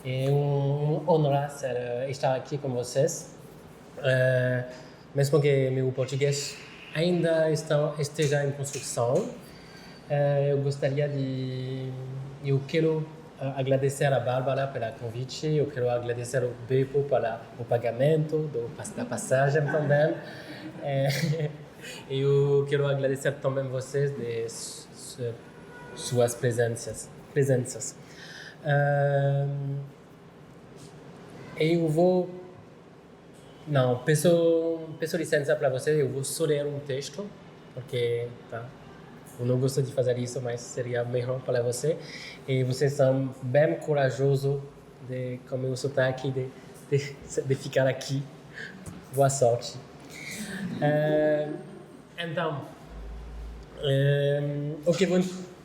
É honra estar aqui com vocês. Mesmo que meu português ainda esteja em construção, eu gostaria de... Eu quero agradecer a Bárbara pelo convite, eu quero agradecer ao Bepo pelo pagamento da passagem também. Eu quero agradecer também vocês de suas presenças. Eu vou... Não, peço licença para vocês, eu vou só ler um texto, porque eu não gosto de fazer isso, mas seria melhor para você. E vocês são bem corajosos com o meu sotaque, de ficar aqui. Boa sorte. Então,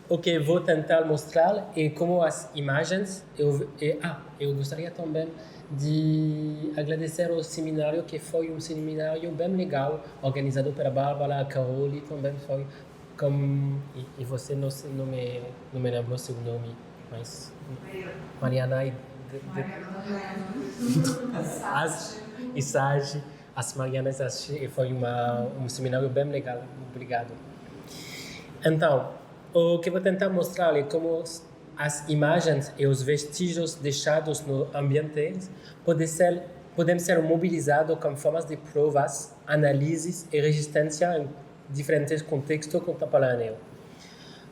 o que vou tentar mostrar é como as imagens... Eu gostaria também de agradecer ao seminário, que foi um seminário bem legal, organizado pela Bárbara, a Carole também foi... E você não me lembrou seu nome, mas... Mariana e Sage. As Marianas, e foi um seminário bem legal. Obrigado. Então, o que vou tentar mostrar é como as imagens e os vestígios deixados no ambiente podem ser mobilizados como formas de provas, análises e resistência em diferentes contextos contemporâneos.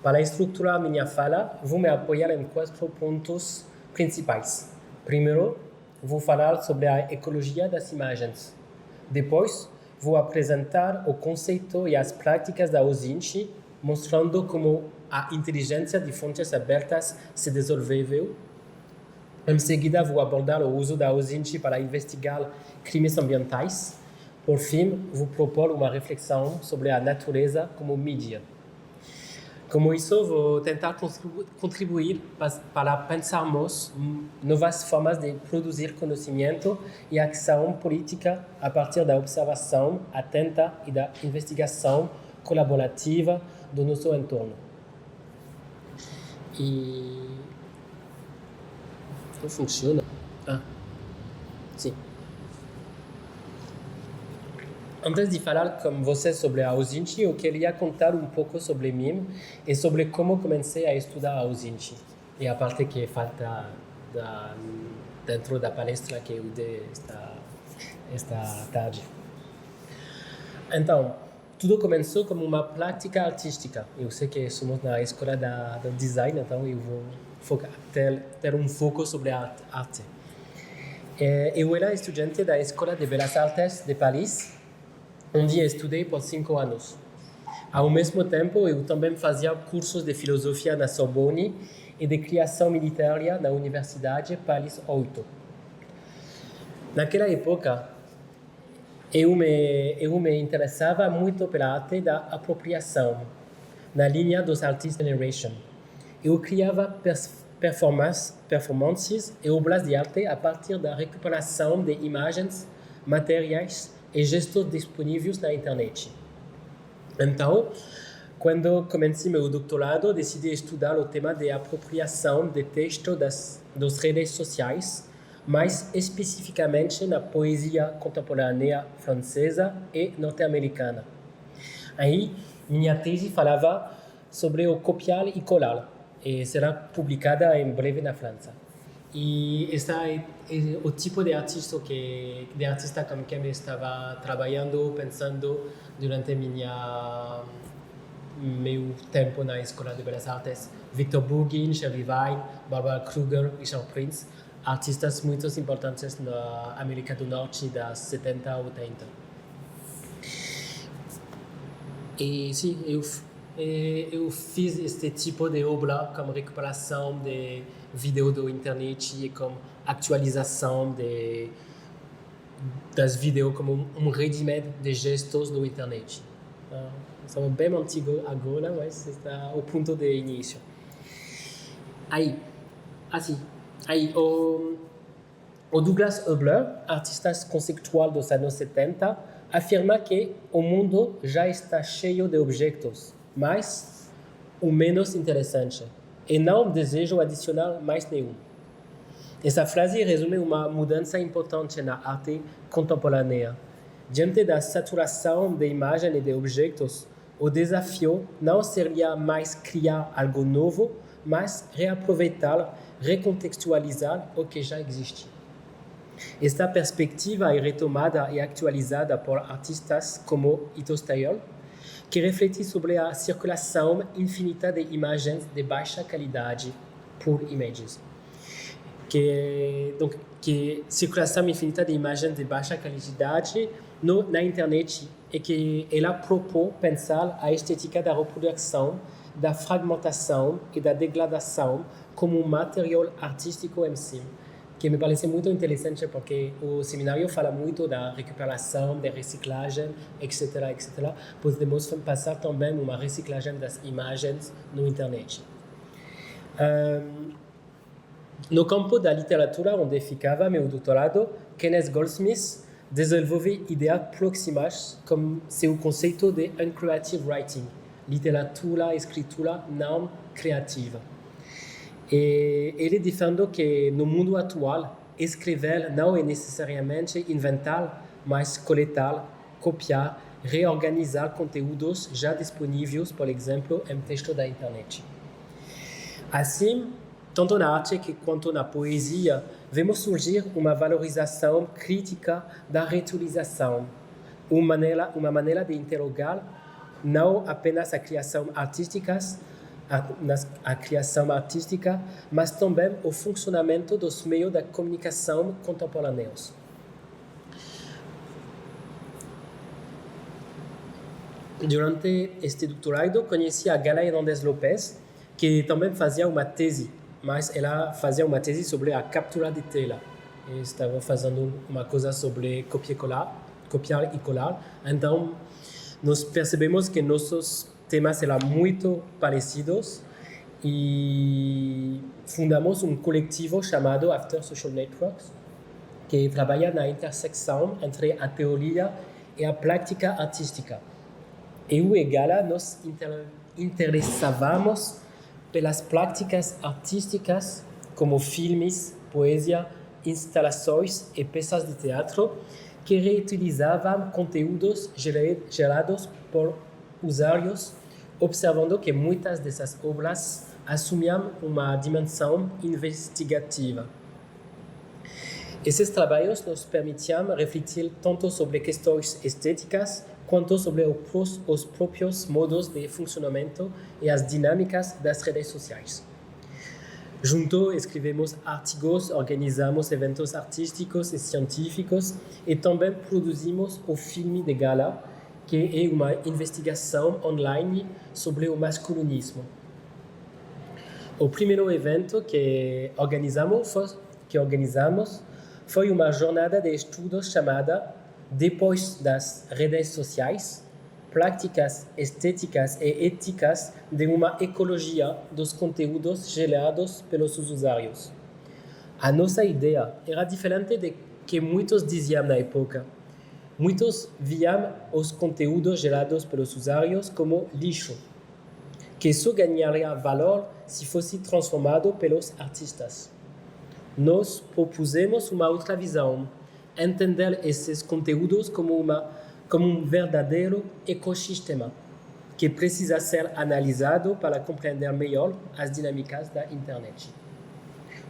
Para estruturar minha fala, vou me apoiar em 4 pontos principais. Primeiro, vou falar sobre a ecologia das imagens. Depois, vou apresentar o conceito e as práticas da Auzinchi, mostrando como a inteligência de fontes abertas se desenvolveu. Em seguida, vou abordar o uso da Auzinchi para investigar crimes ambientais. Por fim, vou propor uma reflexão sobre a natureza como mídia. Com isso, vou tentar contribuir para pensarmos novas formas de produzir conhecimento e ação política a partir da observação atenta e da investigação colaborativa do nosso entorno. E... Não funciona? Sim. Antes de falar com você sobre a Auzinchi, eu queria contar um pouco sobre mim e sobre como comecei a estudar a Auzinchi. E a parte que falta dentro da palestra que eu dei esta tarde. Então, tudo começou como uma prática artística. Eu sei que somos na escola do design, então eu vou ter um foco sobre a arte. Eu era estudante da Escola de Belas Artes de Paris, onde estudei por 5 anos. Ao mesmo tempo, eu também fazia cursos de filosofia na Sorbonne e de criação militar na Universidade Paris 8. Naquela época, eu me interessava muito pela arte da apropriação, na linha dos Artist Generation. Eu criava performances e obras de arte a partir da recuperação de imagens, materiais e gestos disponíveis na internet. Então, quando comecei meu doutorado, decidi estudar o tema de apropriação de texto das redes sociais, mais especificamente na poesia contemporânea francesa e norte-americana. Aí, minha tese falava sobre o copiar e colar, e será publicada em breve na França. E esse é o tipo de artista com quem eu estava trabalhando, pensando durante meu tempo na Escola de Belas Artes. Victor Bourguin, Shirley Vine, Barbara Kruger, Richard Prince, artistas muito importantes na América do Norte das 70 a 80. E sim, eu fiz este tipo de obra como recuperação de vídeo da internet e como atualização das vídeos como um ready-made de gestos da internet. Somos bem antigos agora, mas está o ponto de início. Aí, o Douglas Hubler, artista conceitual dos anos 70, afirma que o mundo já está cheio de objetos, mais ou menos interessantes, e não desejo adicionar mais nenhum. Essa frase resume uma mudança importante na arte contemporânea. Diante da saturação de imagem e de objetos, o desafio não seria mais criar algo novo, mas reaproveitar, recontextualizar o que já existe. Esta perspectiva é retomada e atualizada por artistas como Ito Steyr, que reflete sobre a circulação infinita de imagens de baixa qualidade por images. Que circulação infinita de imagens de baixa qualidade na internet e que ela propõe pensar a estética da reprodução, da fragmentação e da degradação como um material artístico em si, que me parece muito interessante porque o seminário fala muito da recuperação, da reciclagem, etc., etc. Podemos passar também uma reciclagem das imagens na internet. No campo da literatura, onde ficava meu doutorado, Kenneth Goldsmith desenvolve ideias próximas como seu conceito de uncreative writing, literatura, escritura não criativa. E ele defende que no mundo atual, escrever não é necessariamente inventar, mas coletar, copiar, reorganizar conteúdos já disponíveis, por exemplo, em texto da internet. Assim, tanto na arte quanto na poesia, vemos surgir uma valorização crítica da reutilização, uma maneira de interrogar não apenas a criação artística, mas também o funcionamento dos meios de comunicação contemporâneos. Durante este doutorado, conheci a Gala Hernandez Lopes, que também fazia uma tese, mas ela fazia uma tese sobre a captura de tela. E estava fazendo uma coisa sobre copiar e colar. Então, nós percebemos que nossos temas eram muito parecidos e fundamos um coletivo chamado After Social Networks, que trabalha na intersecção entre a teoria e a prática artística. Eu e Gala nos interessávamos pelas práticas artísticas como filmes, poesia, instalações e peças de teatro que reutilizavam conteúdos gerados por usuários, observando que muitas dessas obras assumiam uma dimensão investigativa. Esses trabalhos nos permitiam refletir tanto sobre questões estéticas quanto sobre os próprios modos de funcionamento e as dinâmicas das redes sociais. Juntos, escrevemos artigos, organizamos eventos artísticos e científicos e também produzimos o filme de Gala, que é uma investigação online sobre o masculinismo. O primeiro evento que organizamos foi uma jornada de estudos chamada Depois das redes sociais, práticas estéticas e éticas de uma ecologia dos conteúdos gerados pelos usuários. A nossa ideia era diferente do que muitos diziam na época. Muitos viam os conteúdos gerados pelos usuários como lixo, que só ganharia valor se fosse transformado pelos artistas. Nós propusemos uma outra visão, entender esses conteúdos como um verdadeiro ecossistema que precisa ser analisado para compreender melhor as dinâmicas da internet.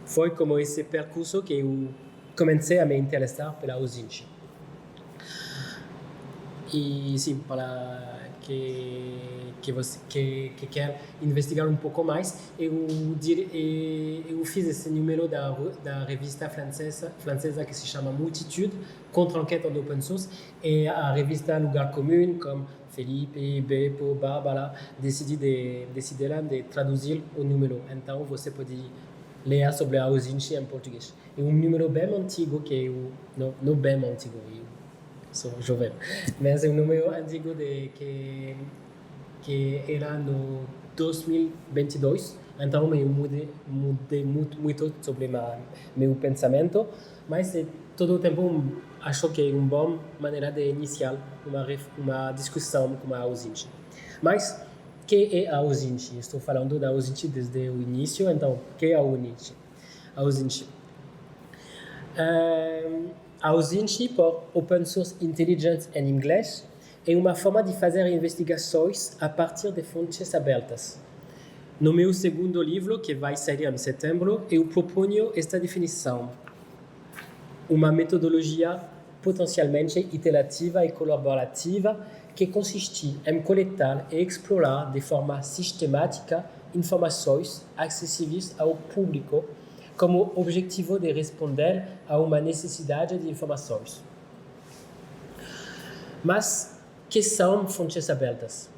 Foi como esse percurso que eu comecei a me interessar pela Auzinchi. E sim, para que quer investigar um pouco mais, eu fiz esse número da revista francesa que se chama Multitude, contra-enquête en open source, e a revista Lugar Comum, como Felipe, Beppo, Bárbara, decidiram de traduzir o número. Então, você pode ler sobre a Auzinchi em português. É um número bem antigo, não bem antigo, sou jovem, mas é um número antigo que era no 2022, então eu mudei muito sobre meu pensamento, mas todo o tempo acho que é uma boa maneira de iniciar uma discussão com a Auzinchi. Mas o que é a Auzinchi? Estou falando da Auzinchi desde o início, então o que é a Auzinchi? A ausente por Open Source Intelligence em inglês é uma forma de fazer investigações a partir de fontes abertas. No meu segundo livro, que vai sair em setembro, eu proponho esta definição. Uma metodologia potencialmente iterativa e colaborativa que consiste em coletar e explorar de forma sistemática informações acessíveis ao público como objetivo de responder a uma necessidade de informações. Mas, que são fontes abertas?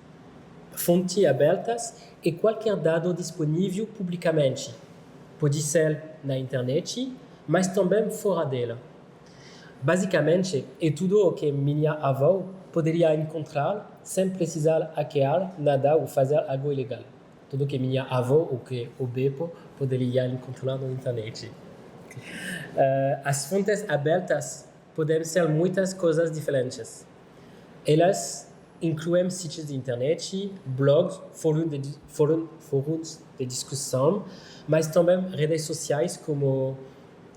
Fontes abertas é qualquer dado disponível publicamente. Pode ser na internet, mas também fora dela. Basicamente, é tudo o que minha avó poderia encontrar sem precisar hackear nada ou fazer algo ilegal. Tudo que minha avó ou que o Beppo poderia encontrar na internet. As fontes abertas podem ser muitas coisas diferentes. Elas incluem sítios de internet, blogs, fóruns de discussão, mas também redes sociais como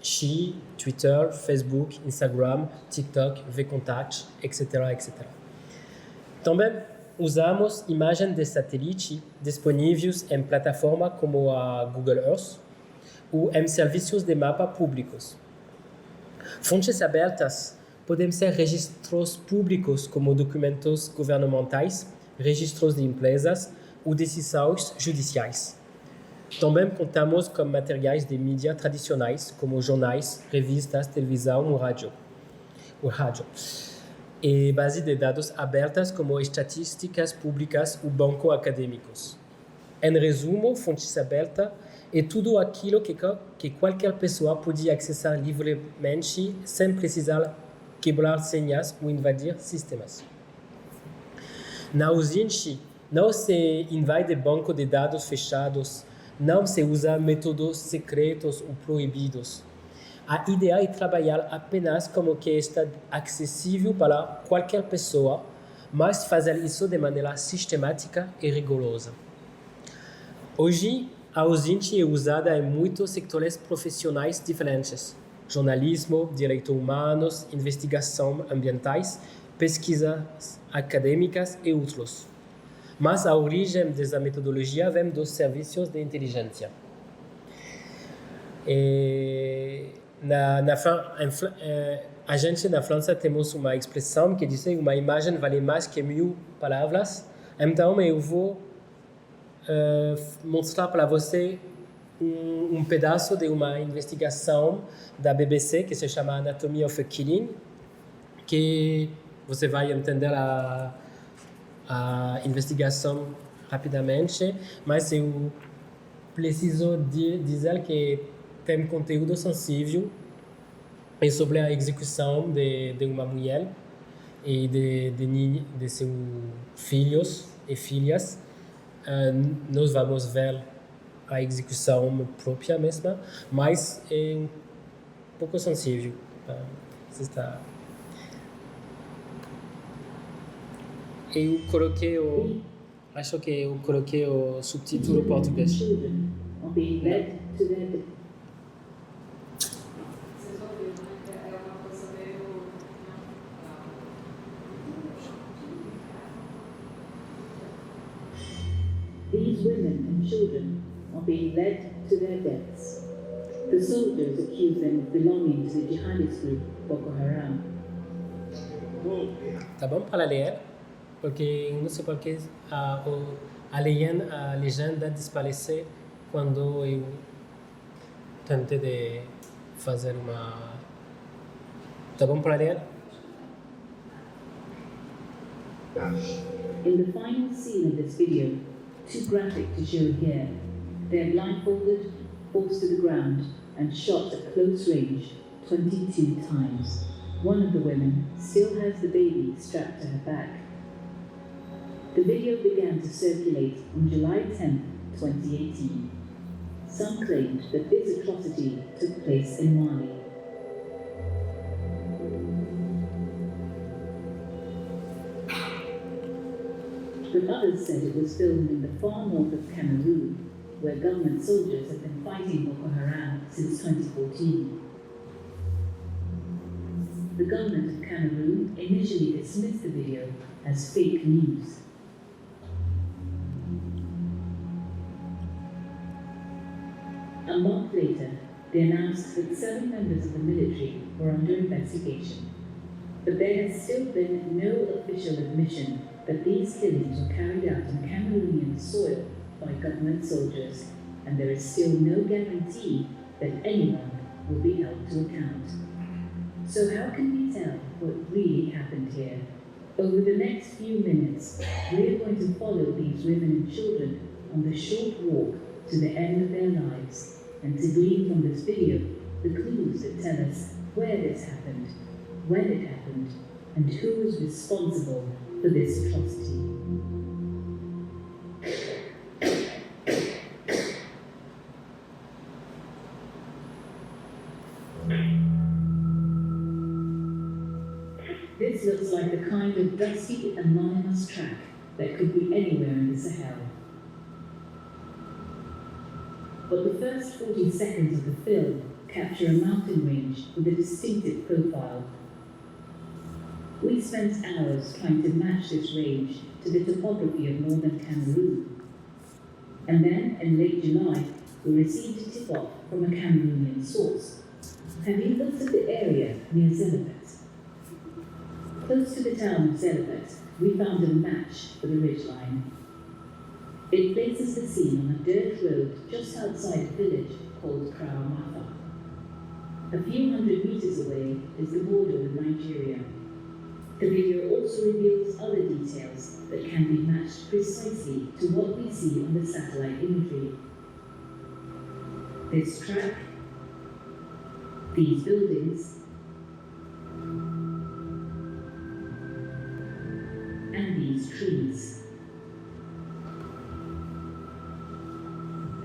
Xi, Twitter, Facebook, Instagram, TikTok, VKontakte, etc., etc. Também usamos imagens de satélite disponíveis em plataformas como a Google Earth ou em serviços de mapa públicos. Fontes abertas podem ser registros públicos como documentos governamentais, registros de empresas ou decisões judiciais. Também contamos com materiais de mídia tradicionais, como jornais, revistas, televisão ou rádio. E bases de dados abertas, como estatísticas públicas ou bancos acadêmicos. Em resumo, fontes abertas é tudo aquilo que qualquer pessoa pode acessar livremente sem precisar quebrar senhas ou invadir sistemas. Na ausência, não se invade banco de dados fechados, não se usa métodos secretos ou proibidos. A ideia é trabalhar apenas como que está acessível para qualquer pessoa, mas fazer isso de maneira sistemática e rigorosa. Hoje, a ausente é usada em muitos setores profissionais diferentes: jornalismo, direitos humanos, investigação ambientais, pesquisas acadêmicas e outros. Mas a origem dessa metodologia vem dos serviços de inteligência. A gente na França temos uma expressão que diz que uma imagem vale mais que 1000 palavras. Então eu vou mostrar para você um pedaço de uma investigação da BBC que se chama Anatomy of a Killing, que você vai entender a investigação rapidamente, mas eu preciso dizer que tem conteúdo sensível sobre a execução de uma mulher e de seus filhos e filhas. Nós vamos ver a execução própria mesma, mas é um pouco sensível. Acho que eu coloquei o subtítulo português. These women and children are being led to their deaths. The soldiers accuse them of belonging to the jihadist group Boko Haram. Tá bom para ler? Porque não sei porque a legenda desapareceu quando eu tentei de fazer uma... Tá bom para ler? In the final scene of this video, too graphic to show here, they are blindfolded, forced to the ground, and shot at close range 22 times. One of the women still has the baby strapped to her back. The video began to circulate on July 10, 2018. Some claimed that this atrocity took place in Mali. But others said it was filmed in the far north of Cameroon, where government soldiers have been fighting Boko Haram since 2014. the government of Cameroon initially dismissed the video as fake news. A month later, they announced that 7 members of the military were under investigation. But there has still been no official admission that these killings were carried out on Cameroonian soil by government soldiers, and there is still no guarantee that anyone will be held to account. So how can we tell what really happened here? Over the next few minutes, we're going to follow these women and children on the short walk to the end of their lives, and to glean from this video the clues that tell us where this happened, when it happened, and who was responsible for this atrocity. This looks like the kind of dusty, anonymous track that could be anywhere in the Sahel. But the first 40 seconds of the film capture a mountain range with a distinctive profile. We spent hours trying to match this range to the topography of northern Cameroon. And then, in late July, we received a tip-off from a Cameroonian source. Have you looked at the area near Zelibet? Close to the town of Zelibet, we found a match for the ridgeline. It places the scene on a dirt road just outside a village called Kraumafa. A few hundred meters away is the border with Nigeria. The video also reveals other details that can be matched precisely to what we see on the satellite imagery. This track, these buildings, and these trees.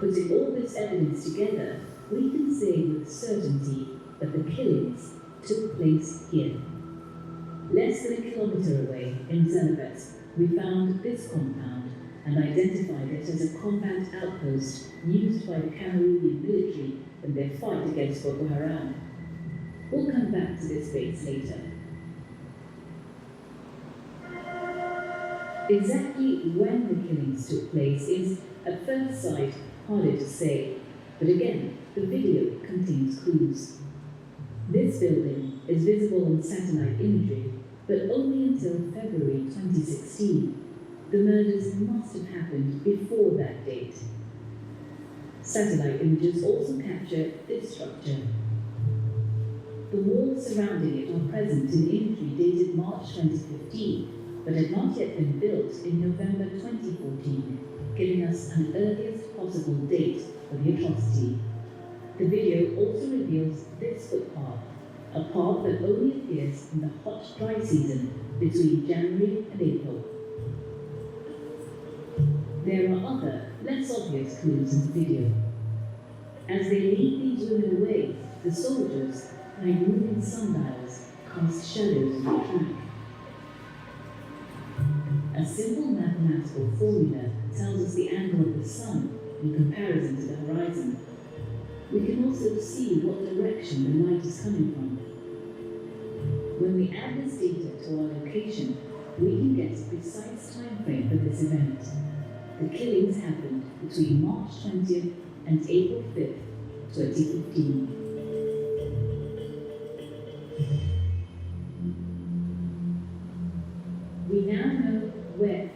Putting all this evidence together, we can say with certainty that the killings took place here. Less than a kilometer away in Zelibet, we found this compound and identified it as a combat outpost used by the Cameroonian military in their fight against Boko Haram. We'll come back to this base later. Exactly when the killings took place is, at first sight, harder to say, but again, the video contains clues. This building is visible on satellite imagery, but only until February 2016. The murders must have happened before that date. Satellite images also capture this structure. The walls surrounding it are present in imagery dated March 2015, but had not yet been built in November 2014, giving us an earliest possible date for the atrocity. The video also reveals this footpath, a path that only appears in the hot, dry season between January and April. There are other, less obvious clues in the video. As they lead these women away, the soldiers, like moving sundials, cast shadows on the track. A simple mathematical formula tells us the angle of the sun in comparison to the horizon. We can also see what direction the light is coming from. When we add this data to our location, we can get a precise time frame for this event. The killings happened between March 20th and April 5th, 2015. We now know where.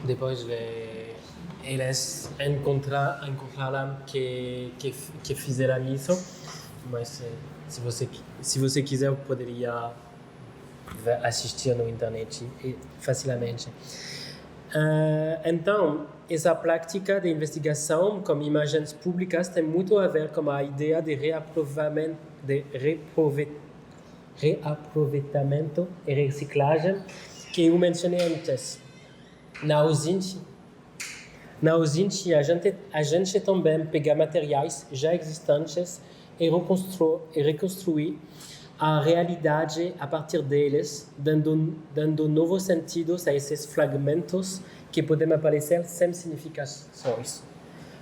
Depois eles encontraram que fizeram isso, mas se você quiser, eu poderia assistir na internet facilmente. Então, essa prática de investigação com imagens públicas tem muito a ver com a ideia de reaproveitamento e reciclagem que eu mencionei antes. Na usina, a gente também pega materiais já existentes e reconstruir a realidade a partir deles, dando novos sentidos a esses fragmentos que podem aparecer sem significações.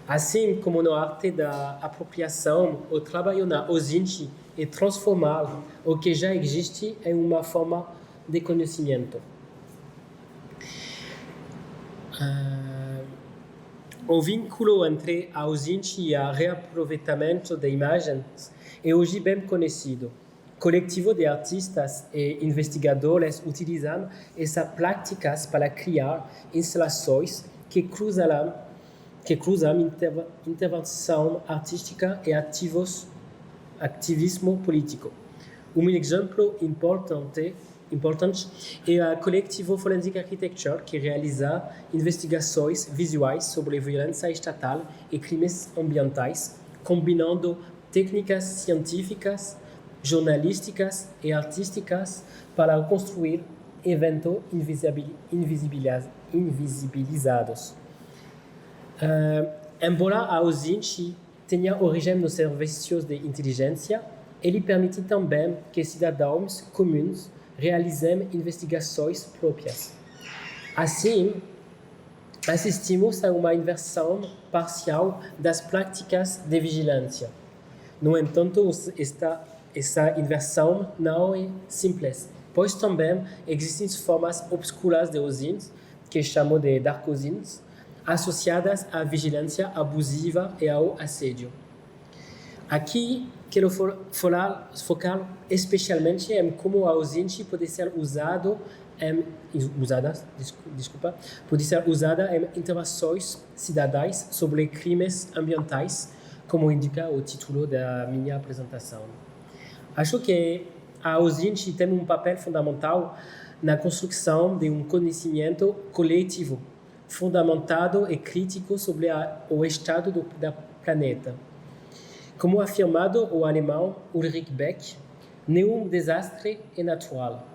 Assim como no arte da apropriação, o trabalho na Ozinchi é transformar o que já existe em uma forma de conhecimento. O vínculo entre a Ozinchi e o reaproveitamento de imagens é hoje bem conhecido. Coletivo de artistas e investigadores utilizam essas práticas para criar instalações que cruzam intervenção artística e ativismo político. Um exemplo importante é o coletivo Forensic Architecture, que realiza investigações visuais sobre violência estatal e crimes ambientais, combinando técnicas científicas, jornalísticas e artísticas para construir eventos invisibilizados. Embora a Ozinchi tenha origem nos serviços de inteligência, ele permite também que cidadãos comuns realizem investigações próprias. Assim, assistimos a uma inversão parcial das práticas de vigilância. No entanto, essa inversão não é simples, pois também existem formas obscuras de OSINTs, que chamamos de dark OSINTs, associadas à vigilância abusiva e ao assédio. Aqui, quero focar especialmente em como a OSINT pode ser usada em intervenções cidadãs sobre crimes ambientais, como indica o título da minha apresentação. Acho que a OSINT tem um papel fundamental na construção de um conhecimento coletivo, fundamentado e crítico sobre o estado do planeta. Como afirmado o alemão Ulrich Beck, nenhum desastre é natural.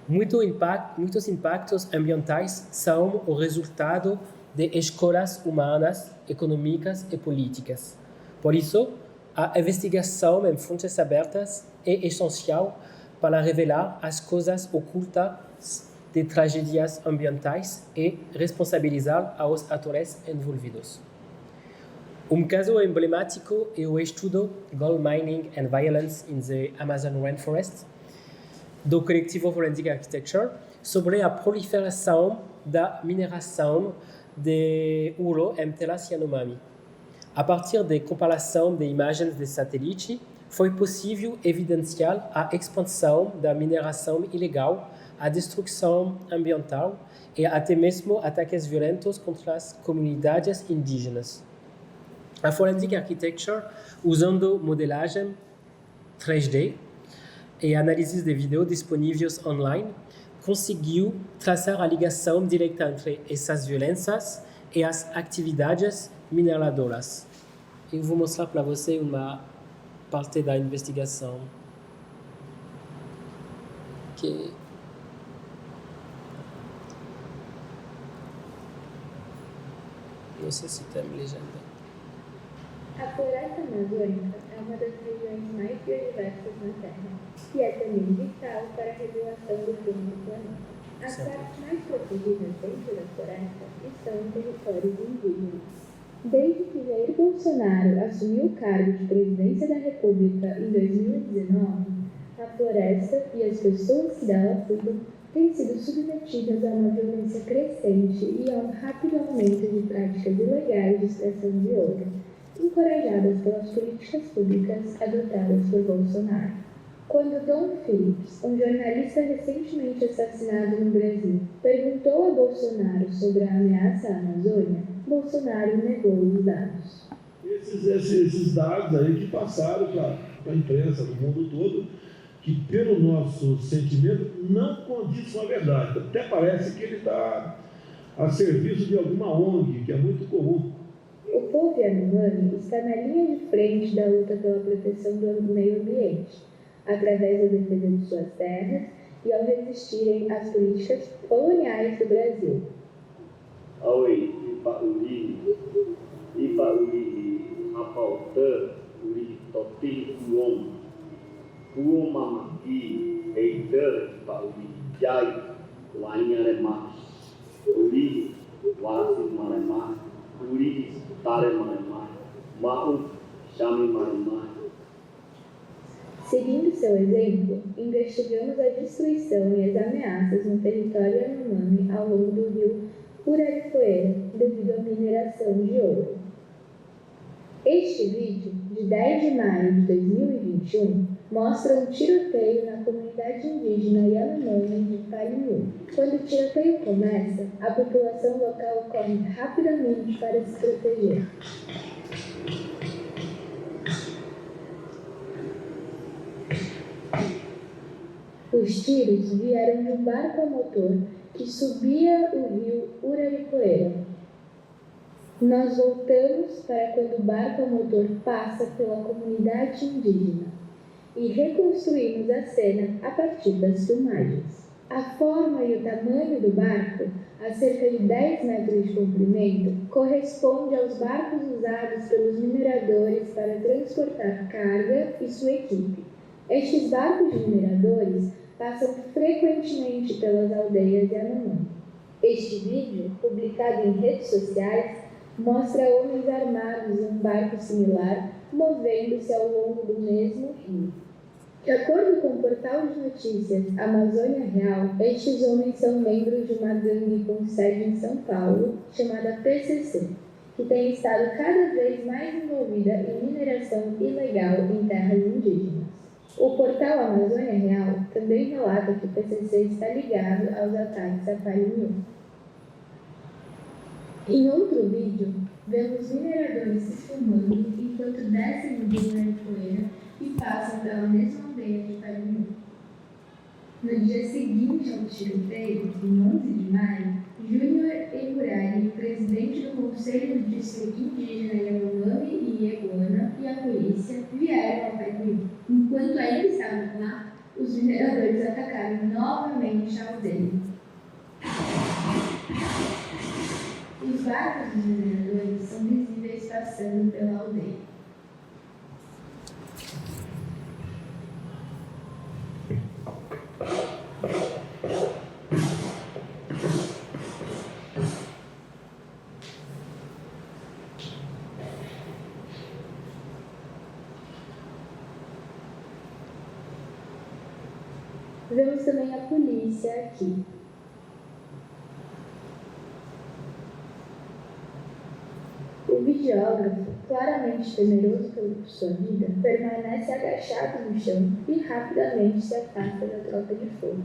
Muitos impactos ambientais são o resultado de escolhas humanas, econômicas e políticas. Por isso, a investigação em fontes abertas é essencial para revelar as causas ocultas de tragédias ambientais e responsabilizar os atores envolvidos. Um caso emblemático é o estudo Gold Mining and Violence in the Amazon Rainforest, do coletivo Forensic Architecture, sobre a proliferação da mineração de ouro em terras Yanomami. A partir da comparação de imagens de satélite, foi possível evidenciar a expansão da mineração ilegal, a destruição ambiental e até mesmo ataques violentos contra as comunidades indígenas. A Forensic Architecture, usando modelagem 3D e análises de vídeo disponíveis online, conseguiu traçar a ligação direta entre essas violências e as atividades mineradoras. Eu vou mostrar para você uma parte da investigação que não sei se tem legenda. A floresta amazônica é uma das regiões mais biodiversas na Terra e é também vital para a regulação do clima do planeta. As partes mais protegidas dentro da floresta estão em territórios indígenas. Desde que Jair Bolsonaro assumiu o cargo de presidência da República em 2019, a floresta e as pessoas que dela cuidam têm sido submetidas a uma violência crescente e a um rápido aumento de práticas ilegais de extração de ouro, encorajadas pelas políticas públicas adotadas por Bolsonaro. Quando Dom Phillips, um jornalista recentemente assassinado no Brasil, perguntou a Bolsonaro sobre a ameaça à Amazônia, Bolsonaro negou os dados. Esses dados aí que passaram para a imprensa do mundo todo, que pelo nosso sentimento não condiz com a verdade. Até parece que ele está a serviço de alguma ONG, que é muito comum. O povo Yanomami está na linha de frente da luta pela proteção do meio ambiente, através da defesa de suas terras e ao resistirem às políticas coloniais do Brasil. Oi, Ipauli, Rapautan, Uri, Toti, Kuom Mamaki, Eitan, Ipauli, Jai, Wainharema, Uri, Wasi Marema, Uri Tare Marimai, Mau Shami Marimai. Seguindo seu exemplo, investigamos a destruição e as ameaças no território Yanomami ao longo do rio Uraricoeira devido à mineração de ouro. Este vídeo, de 10 de maio de 2021, mostra um tiroteio na comunidade indígena Yanomami de Palinhu. Quando o tiroteio começa, a população local corre rapidamente para se proteger. Os tiros vieram de um barco a motor que subia o rio Uraricoeira. Nós voltamos para quando o barco a motor passa pela comunidade indígena e reconstruímos a cena a partir das filmagens. A forma e o tamanho do barco, a cerca de 10 metros de comprimento, corresponde aos barcos usados pelos mineradores para transportar carga e sua equipe. Estes barcos de mineradores passam frequentemente pelas aldeias Yanomami. Este vídeo, publicado em redes sociais, mostra homens armados em um barco similar movendo-se ao longo do mesmo rio. De acordo com o portal de notícias Amazônia Real, estes homens são membros de uma gangue com sede em São Paulo, chamada PCC, que tem estado cada vez mais envolvida em mineração ilegal em terras indígenas. O portal Amazônia Real também relata que o PCC está ligado aos ataques a Palinhu. Em outro vídeo, vemos mineradores se filmando enquanto descem o rio Uraricoeira e passam pela mesma aldeia de Palinhu. No dia seguinte ao tiroteio, em 11 de maio, Júnior Emurari, presidente do Conselho do Distrito Indígena Yanomami e Ieguana, e a polícia vieram ao Palinhu. Enquanto ainda estavam lá, os mineradores atacaram novamente a aldeia. Os barcos dos mineradores são visíveis passando pela aldeia. Vemos também a polícia aqui. O videógrafo, claramente temeroso por sua vida, permanece agachado no chão e rapidamente se afasta da tropa de fogo.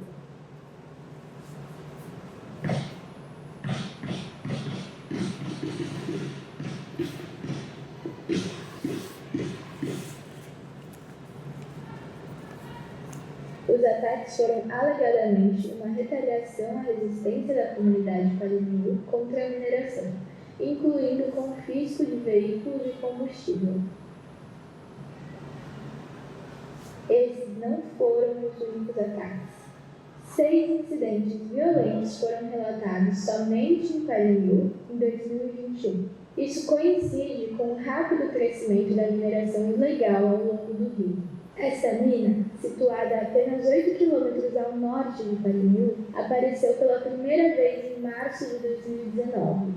Os ataques foram alegadamente uma retaliação à resistência da comunidade palinhu contra a mineração, incluindo o confisco de veículos e combustível. Esses não foram os únicos ataques. 6 incidentes violentos foram relatados somente em Palinhu em 2021. Isso coincide com o rápido crescimento da mineração ilegal ao longo do rio. Esta mina, situada a apenas 8 quilômetros ao norte de Palinhu, apareceu pela primeira vez em março de 2019,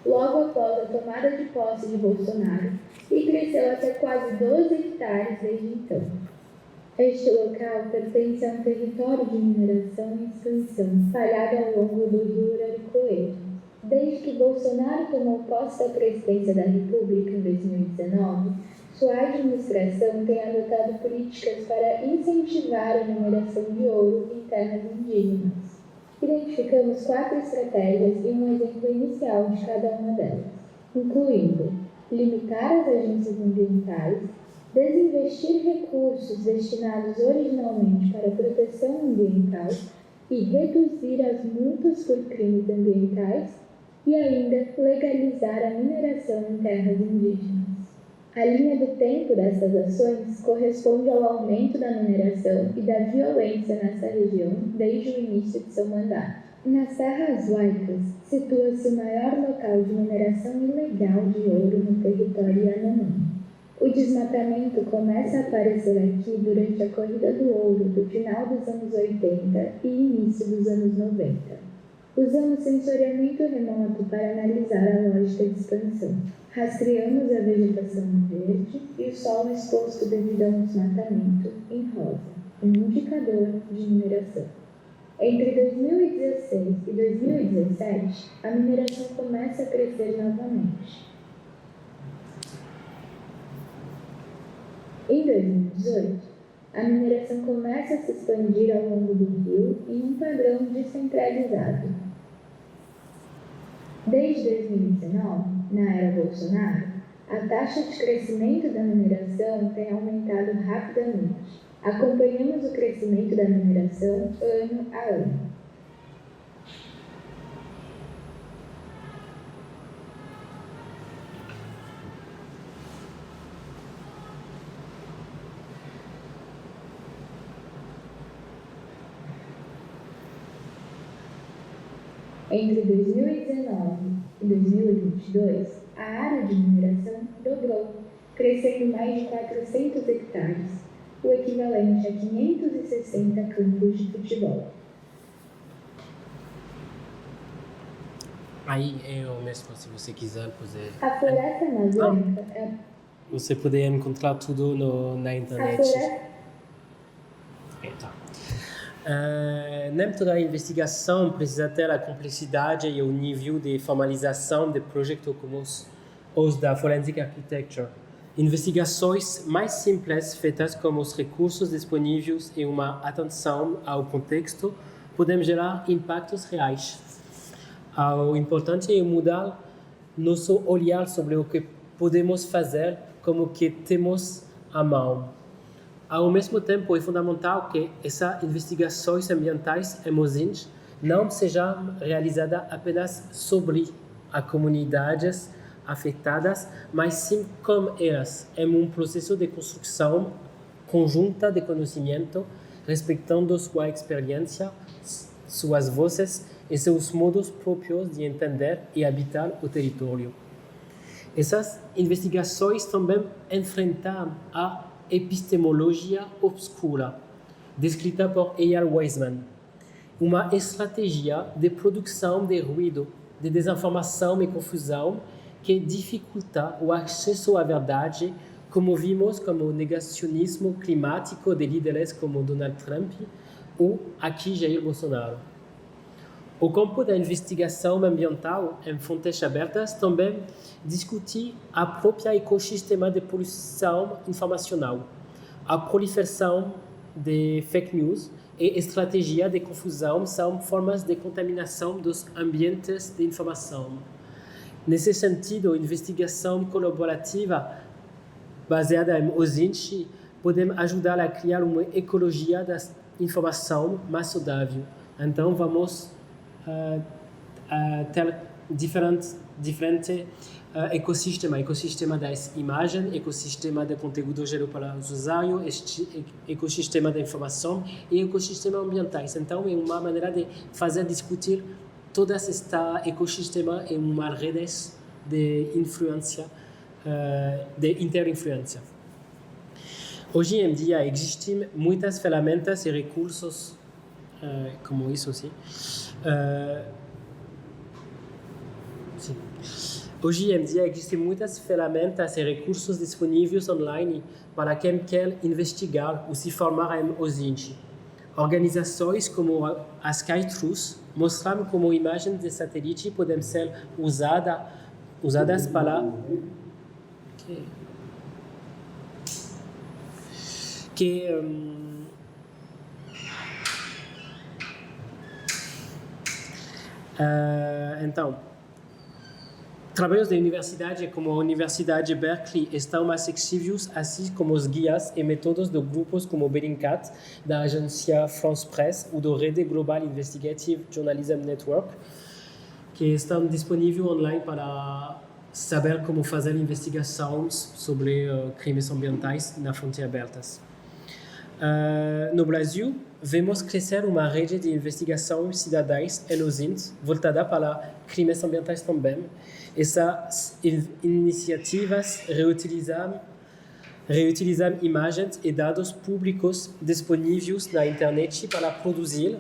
logo após a tomada de posse de Bolsonaro, e cresceu até quase 12 hectares desde então. Este local pertence a um território de mineração e expansão, espalhado ao longo do rio Uraricoeira. Desde que Bolsonaro tomou posse da presidência da República em 2019, sua administração tem adotado políticas para incentivar a mineração de ouro em terras indígenas. Identificamos 4 estratégias e um exemplo inicial de cada uma delas, incluindo limitar as agências ambientais, desinvestir recursos destinados originalmente para a proteção ambiental e reduzir as multas por crimes ambientais e ainda legalizar a mineração em terras indígenas. A linha do tempo dessas ações corresponde ao aumento da mineração e da violência nessa região desde o início de seu mandato. Nas Serras Huaycas, situa-se o maior local de mineração ilegal de ouro no território Yanomami. O desmatamento começa a aparecer aqui durante a Corrida do Ouro do final dos anos 80 e início dos anos 90. Usamos sensoriamento remoto para analisar a lógica de expansão. Rastreamos a vegetação em verde e o solo exposto devido ao desmatamento em rosa, um indicador de mineração. Entre 2016 e 2017, a mineração começa a crescer novamente. Em 2018, a mineração começa a se expandir ao longo do rio em um padrão descentralizado. Desde 2019, na era Bolsonaro, a taxa de crescimento da mineração tem aumentado rapidamente. Acompanhamos o crescimento da mineração ano a ano. Entre 2019 e 2022, a área de mineração dobrou, crescendo mais de 400 hectares, o equivalente a 560 campos de futebol. Aí eu mesmo, se você quiser, A floresta amazônica é você pode encontrar tudo na a internet. floresta Tá. Nem toda investigação precisa ter a complexidade e o nível de formalização de projetos como os da Forensic Architecture. Investigações mais simples, feitas com os recursos disponíveis e uma atenção ao contexto, podem gerar impactos reais. O importante é mudar nosso olhar sobre o que podemos fazer com o que temos à mão. Ao mesmo tempo, é fundamental que essas investigações ambientais emocionais não sejam realizadas apenas sobre as comunidades afetadas, mas sim com elas, em um processo de construção conjunta de conhecimento, respeitando sua experiência, suas vozes e seus modos próprios de entender e habitar o território. Essas investigações também enfrentam a epistemologia obscura, descrita por E.R. Wiseman, uma estratégia de produção de ruído, de desinformação e confusão que dificulta o acesso à verdade, como vimos com o negacionismo climático de líderes como Donald Trump ou aqui Jair Bolsonaro. O campo da investigação ambiental em fontes abertas também discute a própria ecossistema de poluição informacional, a proliferação de fake news e estratégia de confusão são formas de contaminação dos ambientes de informação. Nesse sentido, a investigação colaborativa baseada em ouvinte pode ajudar a criar uma ecologia da informação mais saudável. Então, vamos ter diferente ecossistema das imagens, ecossistema de conteúdo gerado para os usuários, ecossistema da informação e ecossistema ambientais. Então, é uma maneira de fazer discutir todo este ecossistema em uma rede de influência, de interinfluência. Hoje em dia existem muitas ferramentas e recursos, como isso, sim. Hoje em dia existem muitas ferramentas e recursos disponíveis online para quem quer investigar ou se formar em ouvinte. Organizações como a SkyTruth mostram como imagens de satélite podem ser usadas para então, trabalhos da universidade como a Universidade de Berkeley estão mais acessíveis, assim como os guias e métodos de grupos como Bellingcat, da agência France Press ou do Rede Global Investigative Journalism Network, que estão disponíveis online para saber como fazer investigações sobre crimes ambientais na fontes abertas. No Brasil, vemos crescer uma rede de investigações cidadãs inocentes voltada para crimes ambientais também. Essas iniciativas reutilizam imagens e dados públicos disponíveis na internet para produzir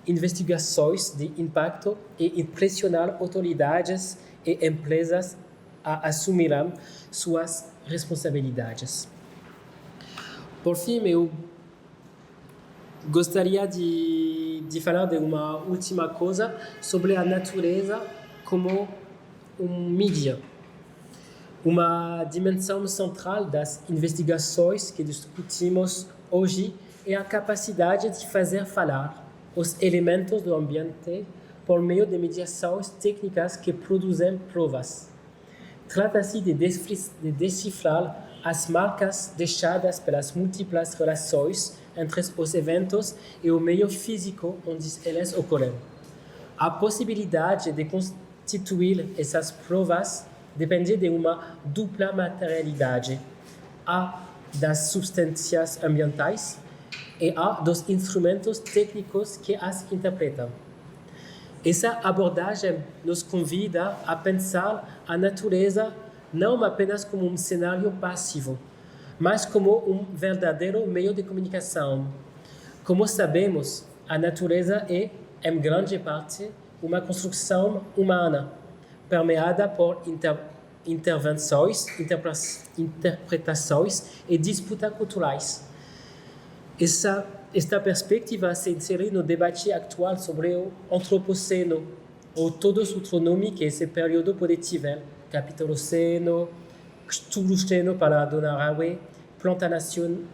investigações de impacto e impressionar autoridades e empresas a assumirem suas responsabilidades. Por fim, eu gostaria de falar de uma última coisa sobre a natureza como mídia. Uma dimensão central das investigações que discutimos hoje é a capacidade de fazer falar os elementos do ambiente por meio de mediações técnicas que produzem provas. Trata-se de decifrar as marcas deixadas pelas múltiplas relações entre os eventos e o meio físico onde eles ocorrem. A possibilidade de constituir essas provas depende de uma dupla materialidade, a das substâncias ambientais e a dos instrumentos técnicos que as interpretam. Essa abordagem nos convida a pensar a natureza não apenas como um cenário passivo, mas como um verdadeiro meio de comunicação. Como sabemos, a natureza é, em grande parte, uma construção humana, permeada por intervenções, interpretações e disputas culturais. Esta perspectiva se insere no debate atual sobre o antropoceno, ou todos os nomes que esse período pode ter: Capitoloceno, Cthulhuceno para Donna Haraway, Plantanoceno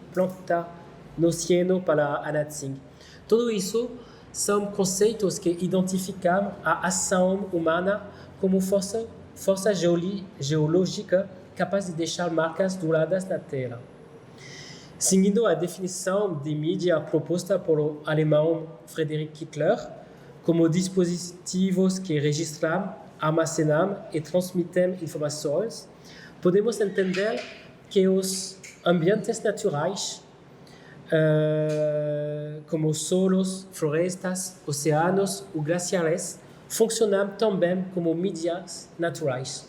para Anna Tsing. Tudo isso são conceitos que identificam a ação humana como força geológica capaz de deixar marcas duradouras na Terra. Seguindo a definição de mídia proposta por o alemão Friedrich Kittler, como dispositivos que registram, armazenam e transmitem informações, podemos entender que os ambientes naturais, como solos, florestas, oceanos ou glaciares, funcionam também como mídias naturais.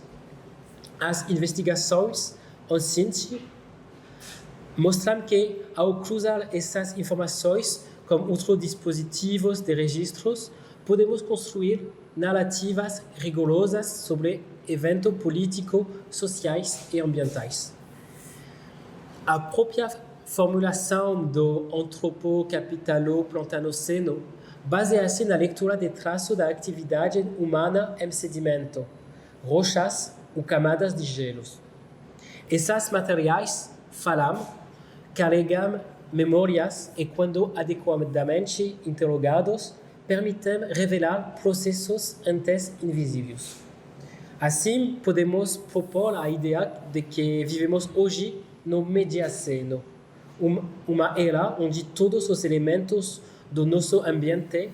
As investigações em ciência mostram que, ao cruzar essas informações com outros dispositivos de registros, podemos construir narrativas rigorosas sobre eventos políticos, sociais e ambientais. A própria formulação do antropocapitalo-plantanoceno baseia-se na leitura de traços da atividade humana em sedimento, rochas ou camadas de gelos. Esses materiais falam, carregam memórias e, quando adequadamente interrogados, permitem revelar processos antes invisíveis. Assim, podemos propor a ideia de que vivemos hoje no Mediaceno, uma era onde todos os elementos do nosso ambiente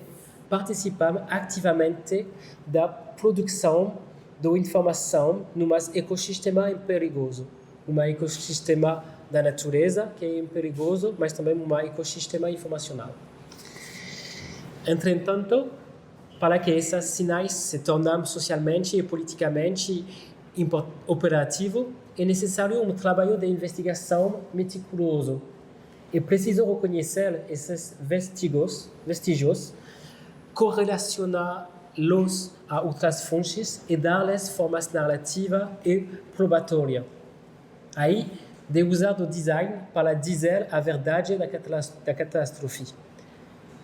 participam ativamente da produção de informação num ecossistema perigoso. Um ecossistema da natureza que é perigoso, mas também um ecossistema informacional. Entretanto, para que esses sinais se tornem socialmente e politicamente operativos, é necessário um trabalho de investigação meticuloso. É preciso reconhecer esses vestígios, correlacioná-los a outras fontes e dar-lhes formas narrativa e probatória. Aí, de usar do design para dizer a verdade da catástrofe.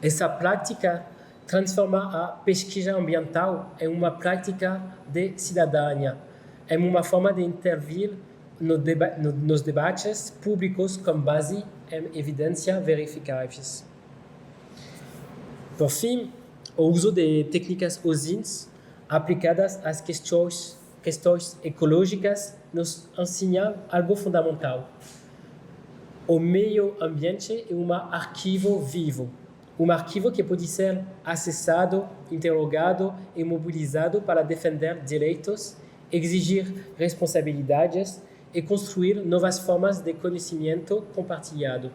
Essa prática transforma a pesquisa ambiental em uma prática de cidadania, em uma forma de intervir nos debates públicos com base em evidências verificáveis. Por fim, o uso de técnicas OSINTs aplicadas às questões ecológicas nos ensina algo fundamental. O meio ambiente é um arquivo vivo, um arquivo que pode ser acessado, interrogado e mobilizado para defender direitos, exigir responsabilidades e construir novas formas de conhecimento compartilhado.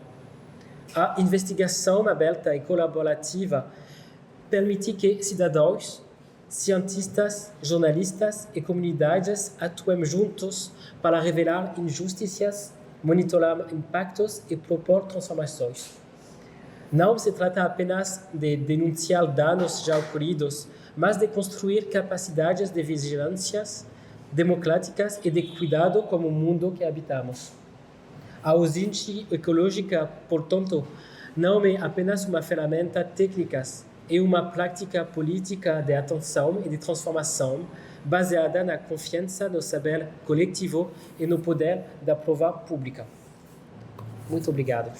A investigação aberta e colaborativa permite que cidadãos, cientistas, jornalistas e comunidades atuem juntos para revelar injustiças, monitorar impactos e propor transformações. Não se trata apenas de denunciar danos já ocorridos, mas de construir capacidades de vigilância democráticas e de cuidado com o mundo que habitamos. A urgência ecológica, portanto, não é apenas uma ferramenta técnica, é uma prática política de atenção e de transformação baseada na confiança no saber coletivo e no poder da prova pública. Muito obrigado.